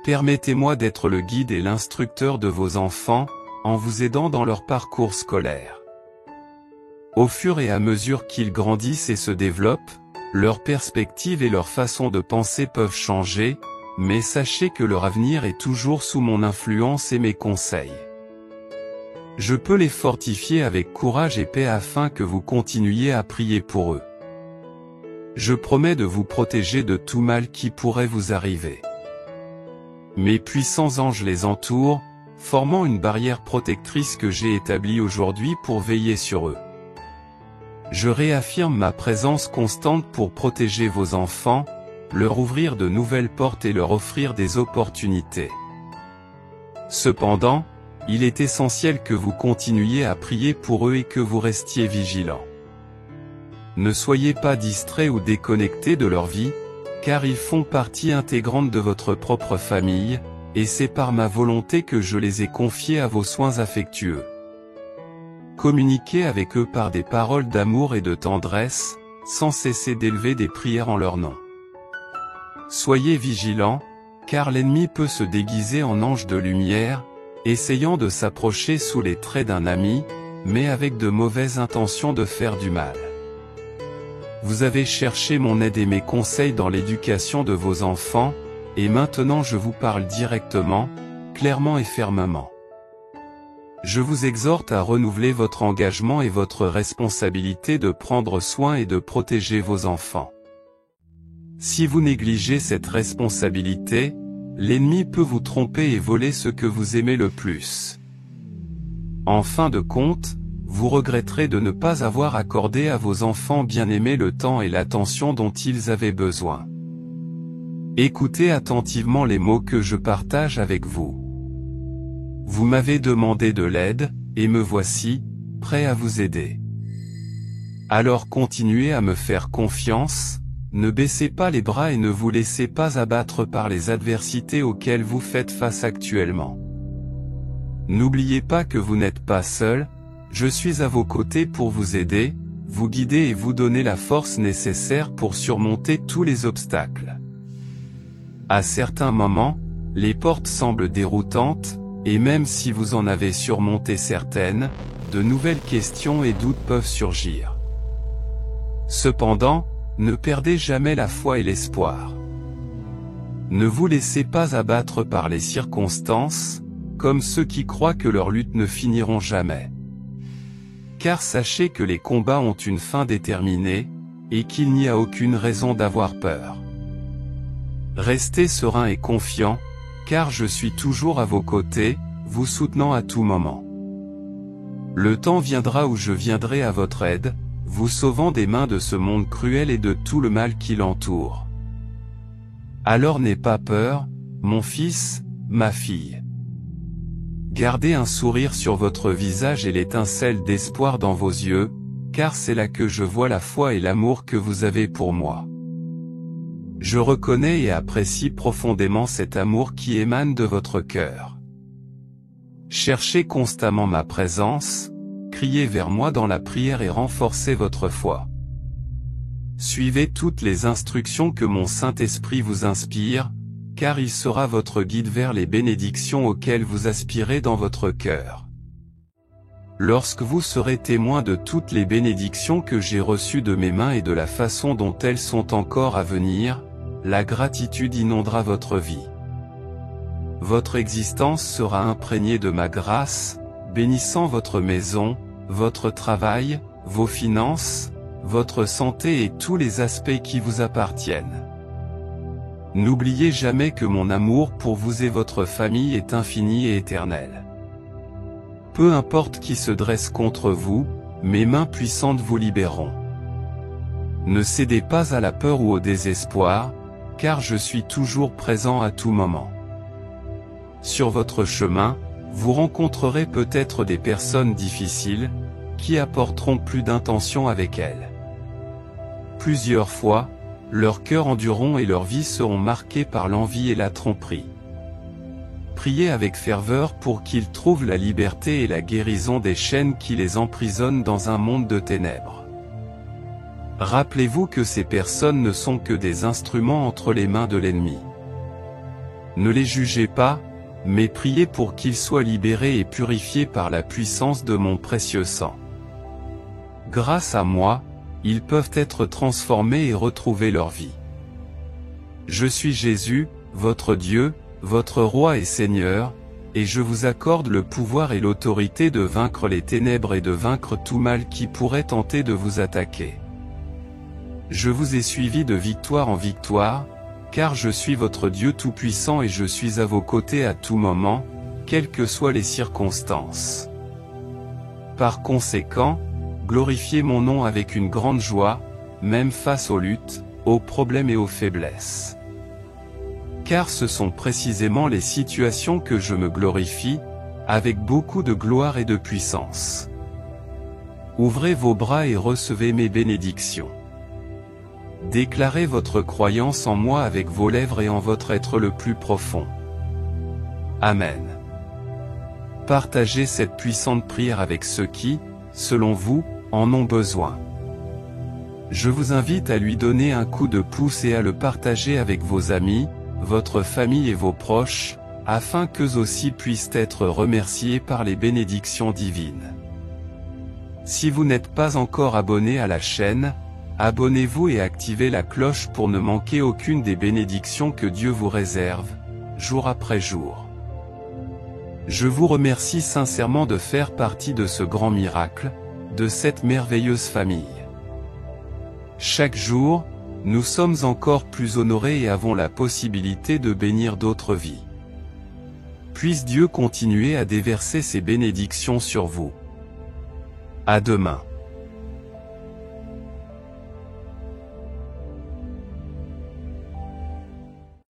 Permettez-moi d'être le guide et l'instructeur de vos enfants, en vous aidant dans leur parcours scolaire. Au fur et à mesure qu'ils grandissent et se développent, leurs perspectives et leur façon de penser peuvent changer, mais sachez que leur avenir est toujours sous mon influence et mes conseils. Je peux les fortifier avec courage et paix afin que vous continuiez à prier pour eux. Je promets de vous protéger de tout mal qui pourrait vous arriver. Mes puissants anges les entourent, formant une barrière protectrice que j'ai établie aujourd'hui pour veiller sur eux. Je réaffirme ma présence constante pour protéger vos enfants, leur ouvrir de nouvelles portes et leur offrir des opportunités. Cependant, il est essentiel que vous continuiez à prier pour eux et que vous restiez vigilants. Ne soyez pas distraits ou déconnectés de leur vie, car ils font partie intégrante de votre propre famille, et c'est par ma volonté que je les ai confiés à vos soins affectueux. Communiquez avec eux par des paroles d'amour et de tendresse, sans cesser d'élever des prières en leur nom. Soyez vigilants, car l'ennemi peut se déguiser en ange de lumière, essayant de s'approcher sous les traits d'un ami, mais avec de mauvaises intentions de faire du mal. Vous avez cherché mon aide et mes conseils dans l'éducation de vos enfants, et maintenant je vous parle directement, clairement et fermement. Je vous exhorte à renouveler votre engagement et votre responsabilité de prendre soin et de protéger vos enfants. Si vous négligez cette responsabilité, l'ennemi peut vous tromper et voler ce que vous aimez le plus. En fin de compte, vous regretterez de ne pas avoir accordé à vos enfants bien-aimés le temps et l'attention dont ils avaient besoin. Écoutez attentivement les mots que je partage avec vous. Vous m'avez demandé de l'aide, et me voici, prêt à vous aider. Alors continuez à me faire confiance, ne baissez pas les bras et ne vous laissez pas abattre par les adversités auxquelles vous faites face actuellement. N'oubliez pas que vous n'êtes pas seul, je suis à vos côtés pour vous aider, vous guider et vous donner la force nécessaire pour surmonter tous les obstacles. À certains moments, les portes semblent déroutantes, et même si vous en avez surmonté certaines, de nouvelles questions et doutes peuvent surgir. Cependant, ne perdez jamais la foi et l'espoir. Ne vous laissez pas abattre par les circonstances, comme ceux qui croient que leurs luttes ne finiront jamais. Car sachez que les combats ont une fin déterminée, et qu'il n'y a aucune raison d'avoir peur. Restez serein et confiant, car je suis toujours à vos côtés, vous soutenant à tout moment. Le temps viendra où je viendrai à votre aide, vous sauvant des mains de ce monde cruel et de tout le mal qui l'entoure. Alors n'aie pas peur, mon fils, ma fille. Gardez un sourire sur votre visage et l'étincelle d'espoir dans vos yeux, car c'est là que je vois la foi et l'amour que vous avez pour moi. Je reconnais et apprécie profondément cet amour qui émane de votre cœur. Cherchez constamment ma présence, criez vers moi dans la prière et renforcez votre foi. Suivez toutes les instructions que mon Saint-Esprit vous inspire, car il sera votre guide vers les bénédictions auxquelles vous aspirez dans votre cœur. Lorsque vous serez témoin de toutes les bénédictions que j'ai reçues de mes mains et de la façon dont elles sont encore à venir, la gratitude inondera votre vie. Votre existence sera imprégnée de ma grâce, bénissant votre maison, votre travail, vos finances, votre santé et tous les aspects qui vous appartiennent. N'oubliez jamais que mon amour pour vous et votre famille est infini et éternel. Peu importe qui se dresse contre vous, mes mains puissantes vous libéreront. Ne cédez pas à la peur ou au désespoir, car je suis toujours présent à tout moment. Sur votre chemin, vous rencontrerez peut-être des personnes difficiles, qui apporteront plus d'intention avec elles. Plusieurs fois, leurs cœurs endureront et leurs vies seront marquées par l'envie et la tromperie. Priez avec ferveur pour qu'ils trouvent la liberté et la guérison des chaînes qui les emprisonnent dans un monde de ténèbres. Rappelez-vous que ces personnes ne sont que des instruments entre les mains de l'ennemi. ne les jugez pas, mais priez pour qu'ils soient libérés et purifiés par la puissance de mon précieux sang. Grâce à moi, ils peuvent être transformés et retrouver leur vie. Je suis Jésus, votre Dieu, votre Roi et Seigneur, et je vous accorde le pouvoir et l'autorité de vaincre les ténèbres et de vaincre tout mal qui pourrait tenter de vous attaquer. Je vous ai suivi de victoire en victoire, car je suis votre Dieu tout-puissant et je suis à vos côtés à tout moment, quelles que soient les circonstances. Par conséquent, glorifiez mon nom avec une grande joie, même face aux luttes, aux problèmes et aux faiblesses. Car ce sont précisément les situations que je me glorifie, avec beaucoup de gloire et de puissance. Ouvrez vos bras et recevez mes bénédictions. Déclarez votre croyance en moi avec vos lèvres et en votre être le plus profond. Amen. Partagez cette puissante prière avec ceux qui, selon vous, en ont besoin. Je vous invite à lui donner un coup de pouce et à le partager avec vos amis, votre famille et vos proches, afin qu'eux aussi puissent être remerciés par les bénédictions divines. Si vous n'êtes pas encore abonné à la chaîne, abonnez-vous et activez la cloche pour ne manquer aucune des bénédictions que Dieu vous réserve, jour après jour. Je vous remercie sincèrement de faire partie de ce grand miracle, de cette merveilleuse famille. Chaque jour, nous sommes encore plus honorés et avons la possibilité de bénir d'autres vies. Puisse Dieu continuer à déverser ses bénédictions sur vous. À demain.